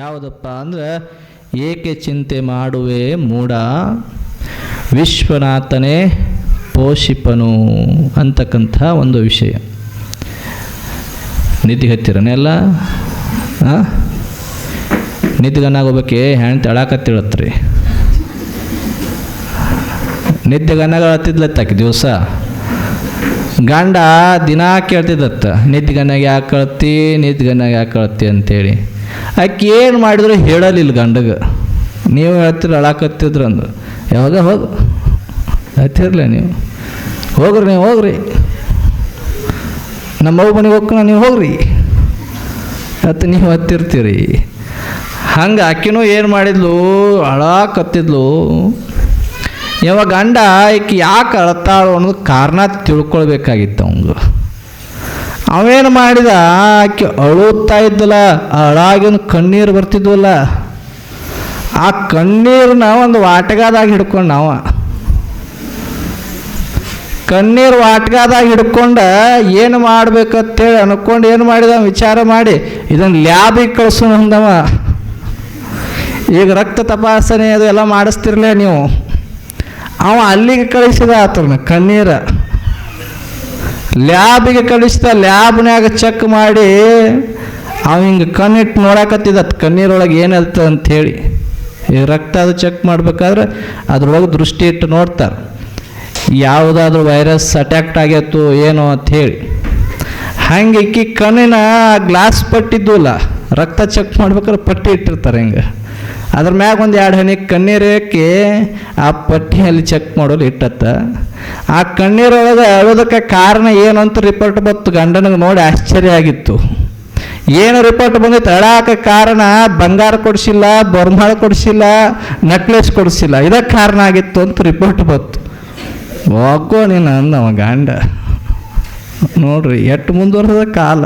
ಯಾವುದಪ್ಪ ಅಂದ್ರೆ, ಏಕೆ ಚಿಂತೆ ಮಾಡುವೆ ಮೂಢ ವಿಶ್ವನಾಥನೇ ಪೋಷಿಪನು ಅಂತಕ್ಕಂಥ ಒಂದು ವಿಷಯ. ನಿದ್ದೆ ಹತ್ತಿರನೇ ಅಲ್ಲ, ನಿದ್ದೆಗನ್ನಾಗೋಬೇಕೆ ಹೆಣ್ಣು ತಳಾಕತ್ತಿಳತ್ರಿ. ನಿದ್ದೆಗನ್ನಾಗ ಹತ್ತಿದ್ಲತ್ತಾಕಿ ದಿವಸ. ಗಂಡ ದಿನ ಕೇಳ್ತಿದ್ದತ್ತ, ನಿದ್ದೆಗನ್ನಾಗ ಯಾಕೆ ಕಳ್ತಿ, ನಿದ್ದೆಗನ್ನಾಗ ಯಾಕೆ ಕಳ್ತಿ ಅಂತೇಳಿ. ಆಕೆ ಏನು ಮಾಡಿದ್ರು ಹೇಳಲಿಲ್ಲ ಗಂಡಗೆ. ನೀವು ಹೇಳ್ತೀರ ಅಳಾಕತ್ತಿದ್ರು ಅಂದು, ಯಾವಾಗ ಹೋಗು ಹತ್ತಿರಲ್ಲ ನೀವು ಹೋಗ್ರಿ, ನೀವು ಹೋಗ್ರಿ, ನಮ್ಮವ್ವ ಮನೆಗೆ ಹೋಗ್ಕೊಂಡು ನೀವು ಹೋಗ್ರಿ ಮತ್ತು ನೀವು ಹತ್ತಿರ್ತೀರಿ. ಹಂಗೆ ಆಕಿನೂ ಏನು ಮಾಡಿದ್ಲು, ಅಳಾಕತ್ತಿದ್ಲು. ಯಾವಾಗ ಗಂಡ ಈಕೆ ಯಾಕೆ ಅಳತಾಳು ಅನ್ನೋದು ಕಾರಣ ತಿಳ್ಕೊಳ್ಬೇಕಾಗಿತ್ತು ಅವಂಗ. ಅವೇನು ಮಾಡಿದ, ಆಕೆ ಅಳುತ್ತಾ ಇದ್ದಲ್ಲ, ಅಳಾಗಿನ ಕಣ್ಣೀರು ಬರ್ತಿದ್ವಲ್ಲ, ಆ ಕಣ್ಣೀರನ್ನ ಒಂದು ವಾಟಗಾದಾಗ ಹಿಡ್ಕೊಂಡು ಕಣ್ಣೀರು ವಾಟಗಾದಾಗ ಹಿಡ್ಕೊಂಡು ಏನು ಮಾಡ್ಬೇಕಂತೇಳಿ ಅನ್ಕೊಂಡು ಏನು ಮಾಡಿದ, ವಿಚಾರ ಮಾಡಿ ಇದನ್ನು ಲ್ಯಾಬಿಗೆ ಕಳಿಸೋಣ ಅಂದವ. ಈಗ ರಕ್ತ ತಪಾಸಣೆ ಅದು ಎಲ್ಲ ಮಾಡಿಸ್ತಿರ್ಲೇ ನೀವು. ಅವ ಅಲ್ಲಿಗೆ ಕಳಿಸಿದ ಆತನ ಕಣ್ಣೀರ ಲ್ಯಾಬಿಗೆ ಕಳಿಸಿದ. ಲ್ಯಾಬ್ನ್ಯಾಗ ಚೆಕ್ ಮಾಡಿ ಅವ ಹಿಂಗೆ ಕಣ್ಣಿಟ್ಟು ನೋಡಕತ್ತಿದ ಕಣ್ಣೀರೊಳಗೆ ಏನಲ್ತ ಅಂಥೇಳಿ. ಈಗ ರಕ್ತ ಅದು ಚೆಕ್ ಮಾಡ್ಬೇಕಾದ್ರೆ ಅದ್ರೊಳಗೆ ದೃಷ್ಟಿ ಇಟ್ಟು ನೋಡ್ತಾರೆ ಯಾವುದಾದ್ರೂ ವೈರಸ್ ಅಟ್ಯಾಕ್ಟ್ ಆಗ್ಯತ್ತು ಏನೋ ಅಂಥೇಳಿ. ಹಂಗೆ ಇಕ್ಕಿ ಕಣ್ಣಿನ ಗ್ಲಾಸ್ ಪಟ್ಟಿದ್ವಲ್ಲ, ರಕ್ತ ಚೆಕ್ ಮಾಡ್ಬೇಕಾದ್ರೆ ಪಟ್ಟಿ ಇಟ್ಟಿರ್ತಾರೆ ಹಿಂಗೆ. ಅದ್ರ ಮ್ಯಾಗ ಒಂದು 2 ಹನಿ ಕಣ್ಣೀರು ಹಾಕಿ ಆ ಪಟ್ಟಿಯಲ್ಲಿ ಚೆಕ್ ಮಾಡೋದು ಇಟ್ಟತ್ತ. ಆ ಕಣ್ಣೀರೊಳಗೆ ಅಳೋದಕ್ಕೆ ಕಾರಣ ಏನು ಅಂತ ರಿಪೋರ್ಟ್ ಬಂತು. ಗಂಡನಿಗೆ ನೋಡಿ ಆಶ್ಚರ್ಯ ಆಗಿತ್ತು. ಏನು ರಿಪೋರ್ಟ್ ಬಂದಿತ್ತು, ಅಳಾಕ ಕಾರಣ ಬಂಗಾರ ಕೊಡಿಸಿಲ್ಲ, ಬರ್ಮಾಳ ಕೊಡಿಸಿಲ್ಲ, ನೆಕ್ಲೆಸ್ ಕೊಡಿಸಿಲ್ಲ, ಇದಕ್ಕೆ ಕಾರಣ ಆಗಿತ್ತು ಅಂತ ರಿಪೋರ್ಟ್ ಬಂತು. ಹೋಗೋ ನೀನು ಅಂದವ ಗಂಡ. ನೋಡ್ರಿ ಎಷ್ಟು ಮುಂದುವರೆದ ಕಾಲ.